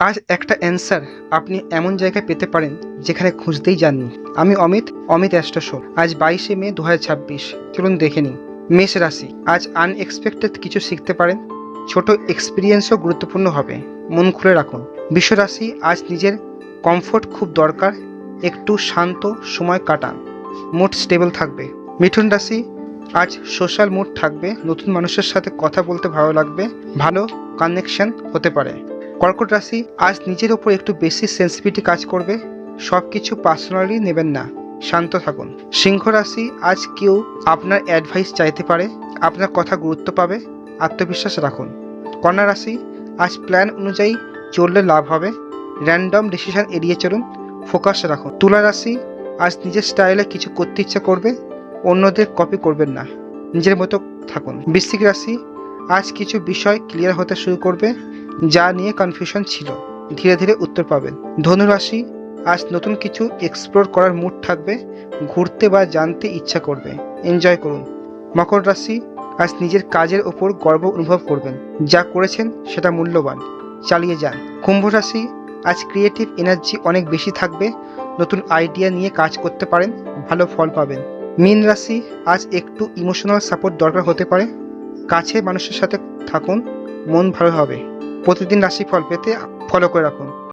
আজ একটা অ্যান্সার আপনি এমন জায়গায় পেতে পারেন যেখানে খুঁজতেই যাননি। আমি অমিত অ্যাস্ট্রো। আজ 22শে মে 2026। চলুন দেখে নিই। মেষ রাশি, আজ আনএক্সপেক্টেড কিছু শিখতে পারেন। ছোট এক্সপিরিয়েন্সও গুরুত্বপূর্ণ হবে, মন খুলে রাখুন। বৃষ রাশি, আজ নিজের কমফোর্ট খুব দরকার, একটু শান্ত সময় কাটান, মুড স্টেবল থাকবে। মিথুন রাশি, আজ সোশ্যাল মুড থাকবে, নতুন মানুষের সাথে কথা বলতে ভালো লাগবে, ভালো কানেকশন হতে পারে। কর্কট রাশি, আজ নিজের ওপর একটু বেশি সেন্সিটিভিটি কাজ করবে, সব কিছু পার্সোনালি নেবেন না, শান্ত থাকুন। সিংহ রাশি, আজ কেউ আপনার অ্যাডভাইস চাইতে পারে, আপনার কথা গুরুত্ব পাবে, আত্মবিশ্বাস রাখুন। কন্যা রাশি, আজ প্ল্যান অনুযায়ী চললে লাভ হবে, র্যান্ডম ডিসিশন এড়িয়ে চলুন, ফোকাস রাখুন। তুলা রাশি, আজ নিজের স্টাইলে কিছু করতে ইচ্ছা করবে, অন্যদের কপি করবেন না, নিজের মতো থাকুন। বৃশ্চিক রাশি, আজ কিছু বিষয় ক্লিয়ার হতে শুরু করবে, যা নিয়ে কনফিউশন ছিল ধীরে ধীরে উত্তর পাবেন। ধনু রাশি, আজ নতুন কিছু এক্সপ্লোর করার মুড থাকবে, ঘুরতে বা জানতে ইচ্ছা করবে, এনজয় করুন। মকর রাশি, আজ নিজের কাজের ওপর গর্ব অনুভব করবেন, যা করেছেন সেটা মূল্যবান, চালিয়ে যান। কুম্ভ রাশি, আজ ক্রিয়েটিভ এনার্জি অনেক বেশি থাকবে, নতুন আইডিয়া নিয়ে কাজ করতে পারেন, ভালো ফল পাবেন। মীন রাশি, আজ একটু ইমোশনাল সাপোর্ট দরকার হতে পারে, কাছের মানুষের সাথে থাকুন, মন ভালো হবে। প্রতিদিন রাশিফল পেতে ফলো করে রাখুন।